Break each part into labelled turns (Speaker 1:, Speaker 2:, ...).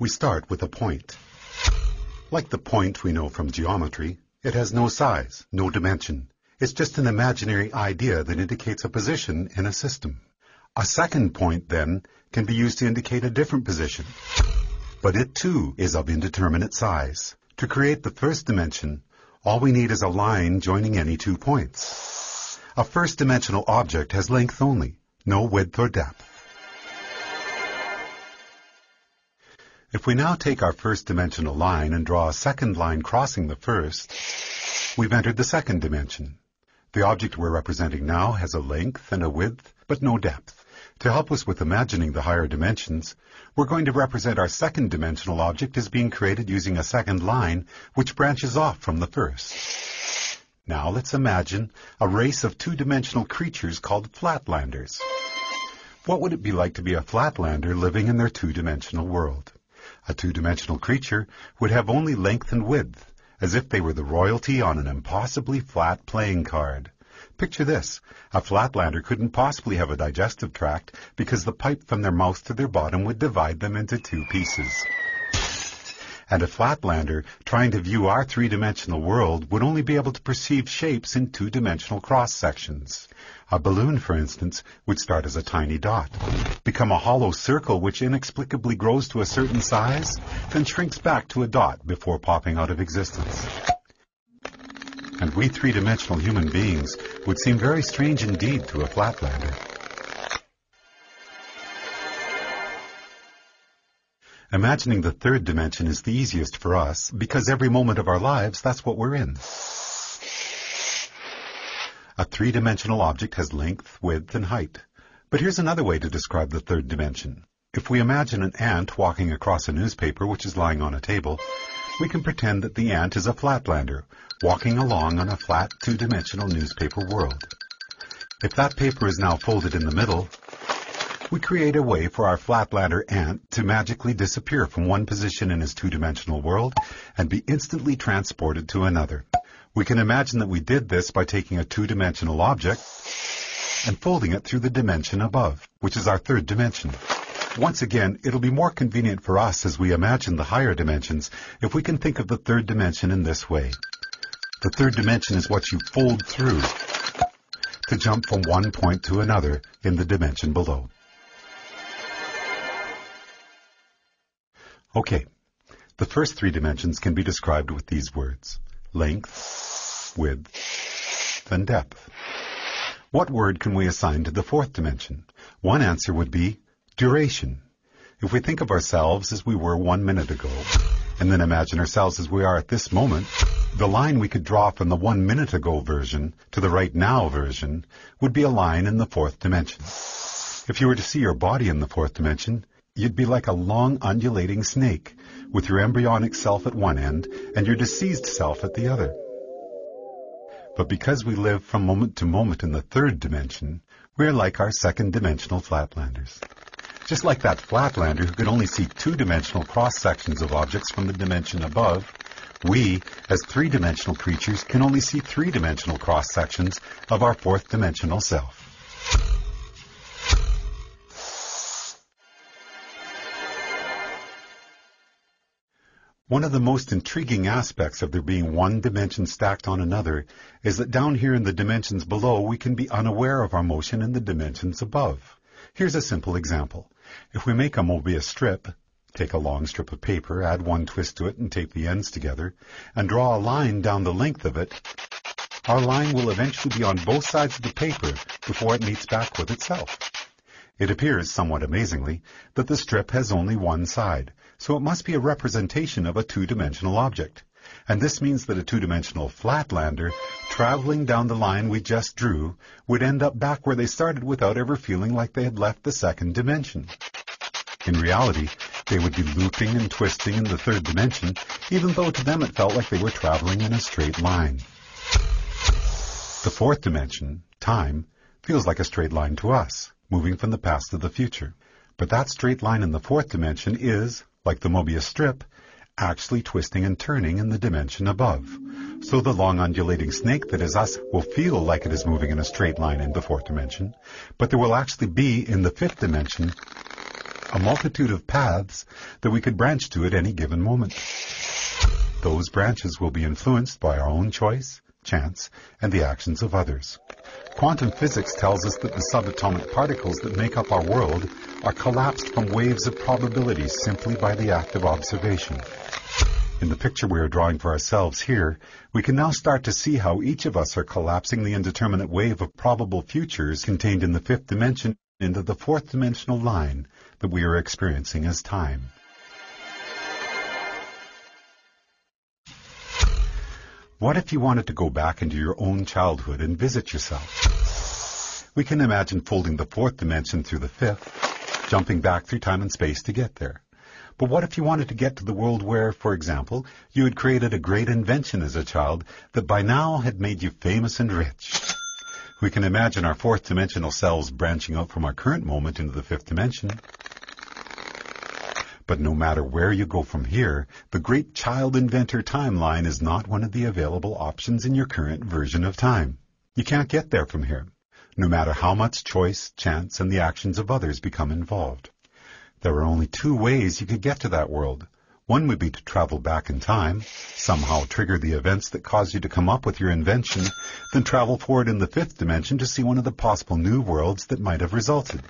Speaker 1: We start with a point. Like the point we know from geometry, it has no size, no dimension. It's just an imaginary idea that indicates a position in a system. A second point, then, can be used to indicate a different position. But it, too, is of indeterminate size. To create the first dimension, all we need is a line joining any 2 points. A first-dimensional object has length only, no width or depth. If we now take our first-dimensional line and draw a second line crossing the first, we've entered the second dimension. The object we're representing now has a length and a width, but no depth. To help us with imagining the higher dimensions, we're going to represent our second-dimensional object as being created using a second line which branches off from the first. Now let's imagine a race of two-dimensional creatures called flatlanders. What would it be like to be a flatlander living in their two-dimensional world? A two-dimensional creature would have only length and width, as if they were the royalty on an impossibly flat playing card. Picture this. A flatlander couldn't possibly have a digestive tract because the pipe from their mouth to their bottom would divide them into 2 pieces. And a flatlander trying to view our three-dimensional world would only be able to perceive shapes in two-dimensional cross-sections. A balloon, for instance, would start as a tiny dot, become a hollow circle which inexplicably grows to a certain size, then shrinks back to a dot before popping out of existence. And we three-dimensional human beings would seem very strange indeed to a flatlander. Imagining the third dimension is the easiest for us because every moment of our lives, that's what we're in. A three-dimensional object has length, width, and height. But here's another way to describe the third dimension. If we imagine an ant walking across a newspaper which is lying on a table, we can pretend that the ant is a flatlander walking along on a flat two-dimensional newspaper world. If that paper is now folded in the middle, we create a way for our flatlander ant to magically disappear from one position in his two-dimensional world and be instantly transported to another. We can imagine that we did this by taking a two-dimensional object and folding it through the dimension above, which is our third dimension. Once again, it'll be more convenient for us as we imagine the higher dimensions if we can think of the third dimension in this way. The third dimension is what you fold through to jump from one point to another in the dimension below. Okay, the first 3 dimensions can be described with these words: length, width, and depth. What word can we assign to the 4th dimension? One answer would be duration. If we think of ourselves as we were 1 minute ago, and then imagine ourselves as we are at this moment, the line we could draw from the 1 minute ago version to the right now version would be a line in the 4th dimension. If you were to see your body in the 4th dimension, you'd be like a long undulating snake, with your embryonic self at one end and your deceased self at the other. But because we live from moment to moment in the 3rd dimension, we're like our 2nd dimensional flatlanders. Just like that flatlander who could only see 2-dimensional cross-sections of objects from the dimension above, we, as 3-dimensional creatures, can only see 3-dimensional cross-sections of our 4th dimensional self. One of the most intriguing aspects of there being one dimension stacked on another is that down here in the dimensions below we can be unaware of our motion in the dimensions above. Here's a simple example. If we make a Mobius strip, take a long strip of paper, add one twist to it and tape the ends together, and draw a line down the length of it, our line will eventually be on both sides of the paper before it meets back with itself. It appears, somewhat amazingly, that the strip has only one side, so it must be a representation of a two-dimensional object. And this means that a two-dimensional flatlander, traveling down the line we just drew, would end up back where they started without ever feeling like they had left the 2nd dimension. In reality, they would be looping and twisting in the 3rd dimension, even though to them it felt like they were traveling in a straight line. The 4th dimension, time, feels like a straight line to us, moving from the past to the future. But that straight line in the 4th dimension is, like the Mobius strip, actually twisting and turning in the dimension above. So the long undulating snake that is us will feel like it is moving in a straight line in the 4th dimension, but there will actually be, in the 5th dimension, a multitude of paths that we could branch to at any given moment. Those branches will be influenced by our own choice, chance, and the actions of others. Quantum physics tells us that the subatomic particles that make up our world are collapsed from waves of probability simply by the act of observation. In the picture we are drawing for ourselves here, we can now start to see how each of us are collapsing the indeterminate wave of probable futures contained in the fifth dimension into the fourth dimensional line that we are experiencing as time. What if you wanted to go back into your own childhood and visit yourself? We can imagine folding the fourth dimension through the fifth, jumping back through time and space to get there. But what if you wanted to get to the world where, for example, you had created a great invention as a child that by now had made you famous and rich? We can imagine our fourth dimensional selves branching out from our current moment into the fifth dimension. But no matter where you go from here, the great child inventor timeline is not one of the available options in your current version of time. You can't get there from here, no matter how much choice, chance, and the actions of others become involved. There are only two ways you could get to that world. One would be to travel back in time, somehow trigger the events that caused you to come up with your invention, then travel forward in the fifth dimension to see one of the possible new worlds that might have resulted.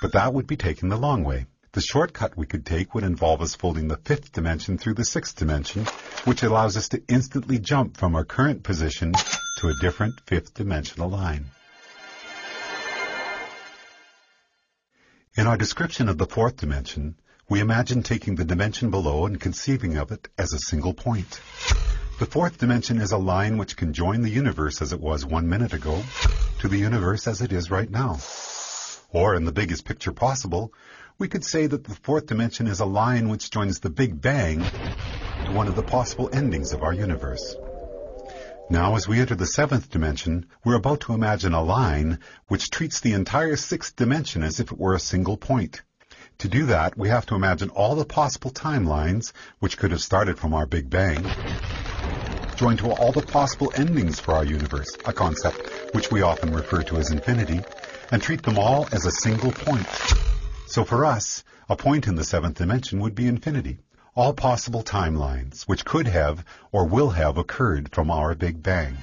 Speaker 1: But that would be taking the long way. The shortcut we could take would involve us folding the fifth dimension through the sixth dimension, which allows us to instantly jump from our current position to a different fifth dimensional line. In our description of the fourth dimension, we imagine taking the dimension below and conceiving of it as a single point. The fourth dimension is a line which can join the universe as it was 1 minute ago to the universe as it is right now. Or, in the biggest picture possible, we could say that the fourth dimension is a line which joins the Big Bang to one of the possible endings of our universe. Now, as we enter the seventh dimension, we're about to imagine a line which treats the entire sixth dimension as if it were a single point. To do that, we have to imagine all the possible timelines, which could have started from our Big Bang, joined to all the possible endings for our universe, a concept which we often refer to as infinity, and treat them all as a single point. So for us, a point in the seventh dimension would be infinity. All possible timelines, which could have or will have occurred from our Big Bang.